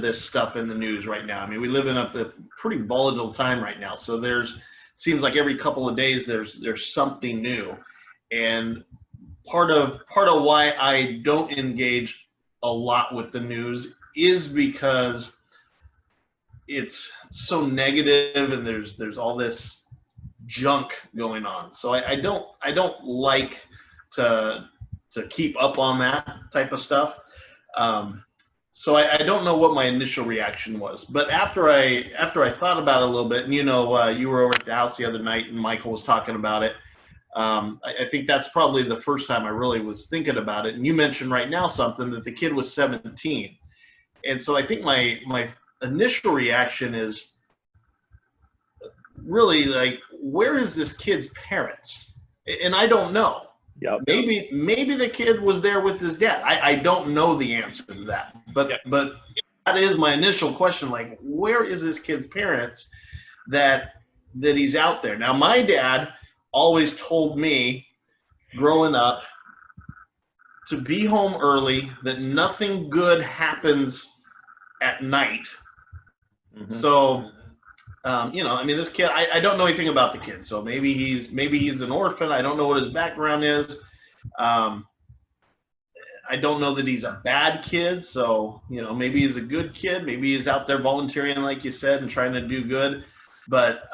this stuff in the news right now. I mean, we live in a pretty volatile time right now. So seems like every couple of days there's something new. And part of why I don't engage a lot with the news is because it's so negative and there's all this junk going on. So I don't like to keep up on that type of stuff. So I don't know what my initial reaction was, but after I thought about it a little bit, and you were over at the house the other night and Michael was talking about it. I think that's probably the first time I really was thinking about it. And you mentioned right now something that the kid was 17. And so I think my initial reaction is really like, where is this kid's parents? And I don't know. Yep. Maybe the kid was there with his dad. I don't know the answer to that. But that is my initial question. Like, where is this kid's parents that he's out there? Now, my dad always told me growing up to be home early, that nothing good happens at night. Mm-hmm. So, I mean, this kid, I don't know anything about the kid. So maybe he's an orphan. I don't know what his background is. I don't know that he's a bad kid. So, maybe he's a good kid. Maybe he's out there volunteering, like you said, and trying to do good. But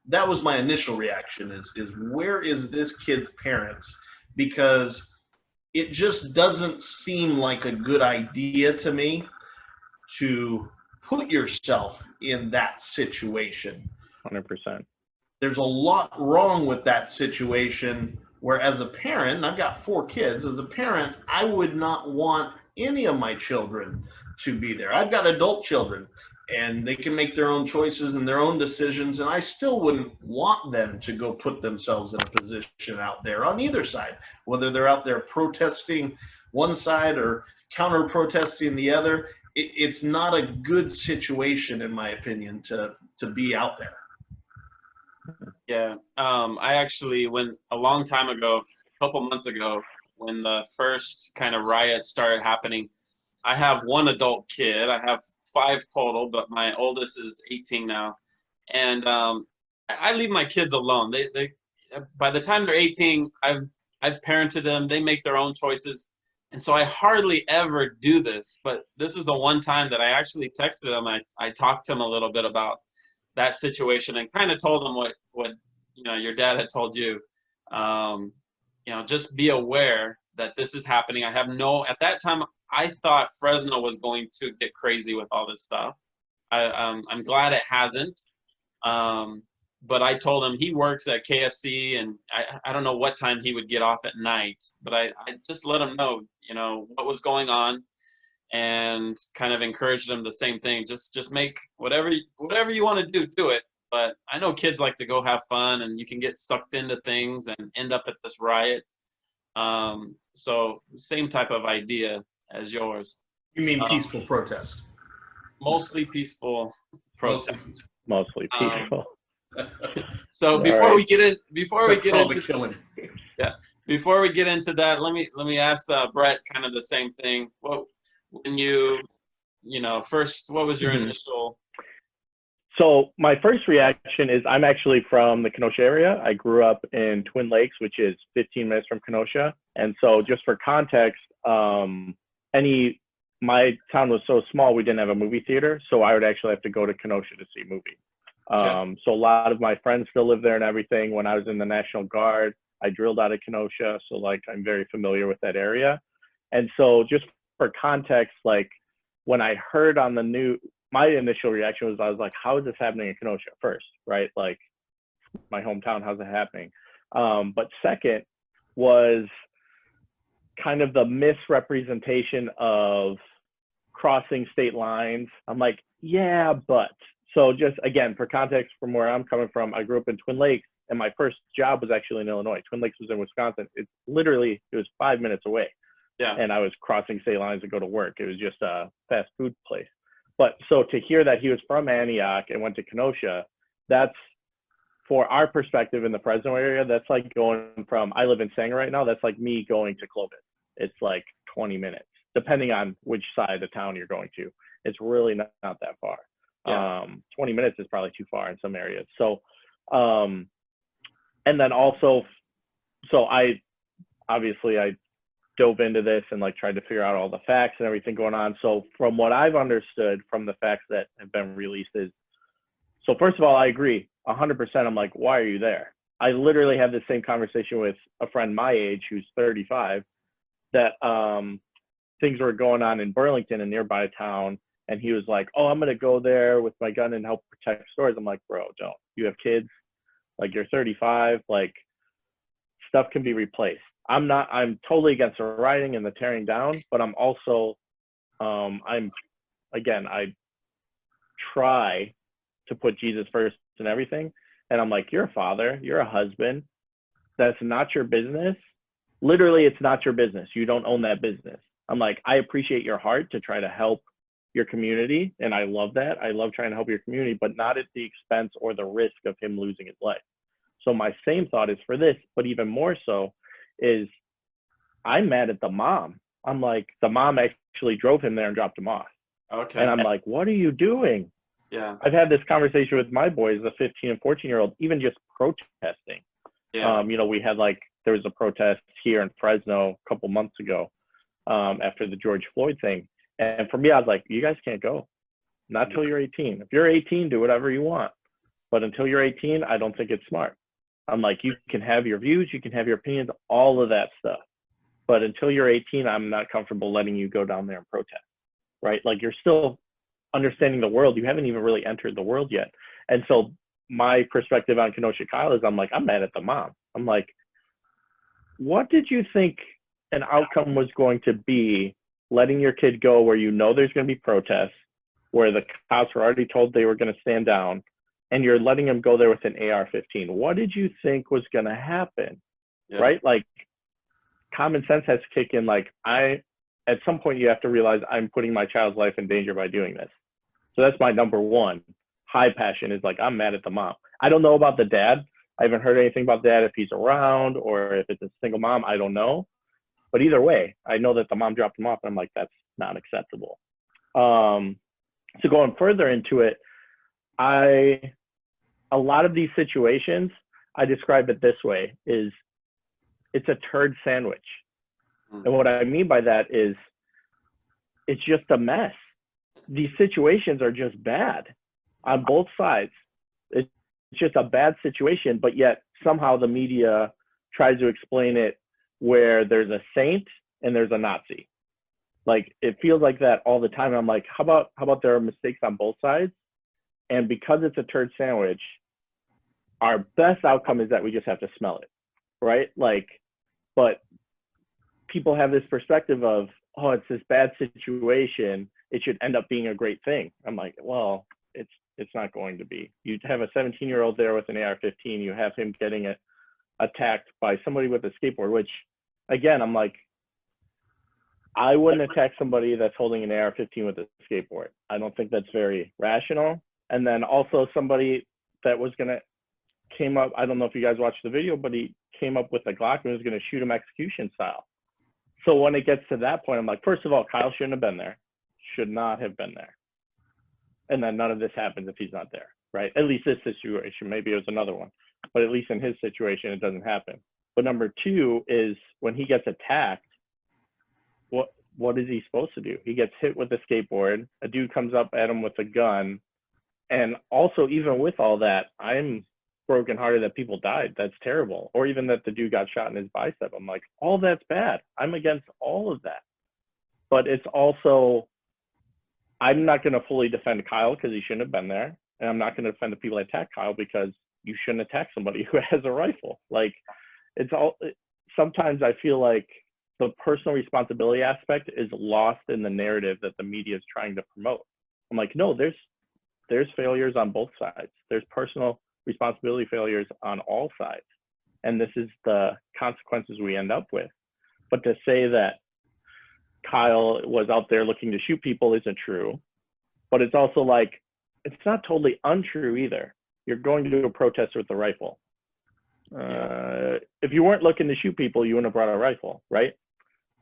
that was my initial reaction is where is this kid's parents? Because it just doesn't seem like a good idea to me to put yourself in that situation. 100%. There's a lot wrong with that situation where as a parent, and I've got 4 kids, as a parent, I would not want any of my children to be there. I've got adult children and they can make their own choices and their own decisions, and I still wouldn't want them to go put themselves in a position out there on either side, whether they're out there protesting one side or counter protesting the other. It's not a good situation, in my opinion, to be out there. Yeah, I actually, a long time ago, a couple months ago, when the first kind of riots started happening, I have 1 adult kid. I have 5 total, but my oldest is 18 now, and I leave my kids alone. They by the time they're 18, I've parented them. They make their own choices. And so I hardly ever do this, but this is the one time that I actually texted him. I talked to him a little bit about that situation and kind of told him what your dad had told you. Just be aware that this is happening. At that time, I thought Fresno was going to get crazy with all this stuff. I'm glad it hasn't. But I told him he works at KFC, and I don't know what time he would get off at night, but I just let him know, what was going on, and kind of encouraged him the same thing. Just make whatever you want to do it. But I know kids like to go have fun, and you can get sucked into things and end up at this riot. So same type of idea as yours. You mean peaceful protest? Mostly peaceful protest. Mostly peaceful. So before we get into that, let me ask Bret kind of the same thing. When first, what was your initial? So my first reaction is I'm actually from the Kenosha area. I grew up in Twin Lakes, which is 15 minutes from Kenosha. And so just for context, my town was so small, we didn't have a movie theater. So I would actually have to go to Kenosha to see movies. So a lot of my friends still live there and everything. When I was in the National Guard, I drilled out of Kenosha. So I'm very familiar with that area. And so just for context, when I heard on the news, my initial reaction was, I was like, how is this happening in Kenosha first, right? My hometown, how's it happening? But second was kind of the misrepresentation of crossing state lines. I'm like, yeah, but. So just, again, for context from where I'm coming from, I grew up in Twin Lakes, and my first job was actually in Illinois. Twin Lakes was in Wisconsin. It was 5 minutes away. Yeah. And I was crossing state lines to go to work. It was just a fast food place. But so to hear that he was from Antioch and went to Kenosha, that's, for our perspective in the Fresno area, that's like going from, I live in Sanger right now, that's like me going to Clovis. It's 20 minutes, depending on which side of the town you're going to. It's really not that far. Yeah. 20 minutes is probably too far in some areas. So, and then also, so I dove into this and like tried to figure out all the facts and everything going on. So from what I've understood from the facts that have been released is, so first of all, I agree 100%. I'm like, why are you there? I literally had the same conversation with a friend my age who's 35 that things were going on in Burlington, a nearby town. And he was like, oh, I'm going to go there with my gun and help protect stores. I'm like, bro, don't. You have kids. Like, you're 35. Like, stuff can be replaced. I'm totally against the rioting and the tearing down, but I'm also, I try to put Jesus first in everything. And I'm like, you're a father, you're a husband. That's not your business. Literally, it's not your business. You don't own that business. I'm like, I appreciate your heart to try to help your community. And I love that. I love trying to help your community, but not at the expense or the risk of him losing his life. So my same thought is for this, but even more so is I'm mad at the mom. I'm like, the mom actually drove him there and dropped him off. Okay. And I'm like, what are you doing? Yeah. I've had this conversation with my boys, the 15 and 14-year-old, even just protesting. Yeah. We had there was a protest here in Fresno a couple months ago after the George Floyd thing. And for me, I was like, you guys can't go. Not till you're 18. If you're 18, do whatever you want. But until you're 18, I don't think it's smart. I'm like, you can have your views, you can have your opinions, all of that stuff. But until you're 18, I'm not comfortable letting you go down there and protest, right? Like, you're still understanding the world. You haven't even really entered the world yet. And so my perspective on Kenosha Kyle is I'm like, I'm mad at the mom. I'm like, what did you think an outcome was going to be letting your kid go where you know there's going to be protests, where the cops were already told they were going to stand down, and you're letting him go there with an AR-15? What did you think was going to happen? Yeah. Right? Like, common sense has to kick in. Like, at some point you have to realize I'm putting my child's life in danger by doing this. So that's my number one high passion, is like, I'm mad at the mom. I don't know about the dad. I haven't heard anything about dad, if he's around or if it's a single mom. I don't know. But either way, I know that the mom dropped him off, and I'm like, that's not acceptable. So going further into it, a lot of these situations, I describe it this way, is it's a turd sandwich. And what I mean by that is it's just a mess. These situations are just bad on both sides. It's just a bad situation, but yet somehow the media tries to explain it where there's a saint and there's a Nazi. Like, it feels like that all the time. I'm like, how about there are mistakes on both sides? And because it's a turd sandwich, our best outcome is that we just have to smell it, right? Like, but people have this perspective of, oh, it's this bad situation, it should end up being a great thing. I'm like, well, it's not going to be. You have a 17-year-old there with an AR-15, you have him getting attacked by somebody with a skateboard, which, again, I'm like, I wouldn't attack somebody that's holding an AR-15 with a skateboard. I don't think that's very rational. And then also somebody that came up, I don't know if you guys watched the video, but he came up with a Glock and was going to shoot him execution style. So when it gets to that point, I'm like, first of all, Kyle shouldn't have been there. Should not have been there. And then none of this happens if he's not there, right? At least this situation. Maybe it was another one. But at least in his situation, it doesn't happen. But number two is when he gets attacked, what is he supposed to do? He gets hit with a skateboard. A dude comes up at him with a gun. And also, even with all that, I'm brokenhearted that people died. That's terrible. Or even that the dude got shot in his bicep. I'm like, all that's bad. I'm against all of that. But it's also, I'm not going to fully defend Kyle because he shouldn't have been there. And I'm not going to defend the people that attack Kyle because you shouldn't attack somebody who has a rifle. Like, sometimes I feel like the personal responsibility aspect is lost in the narrative that the media is trying to promote. I'm like, no, there's failures on both sides. There's personal responsibility failures on all sides. And this is the consequences we end up with. But to say that Kyle was out there looking to shoot people isn't true. But it's also like, it's not totally untrue either. You're going to do a protest with a rifle. If you weren't looking to shoot people, you wouldn't have brought a rifle, right?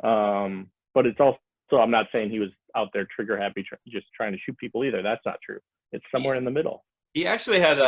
But it's also, I'm not saying he was out there trigger happy, just trying to shoot people either. That's not true. It's somewhere in the middle. He actually had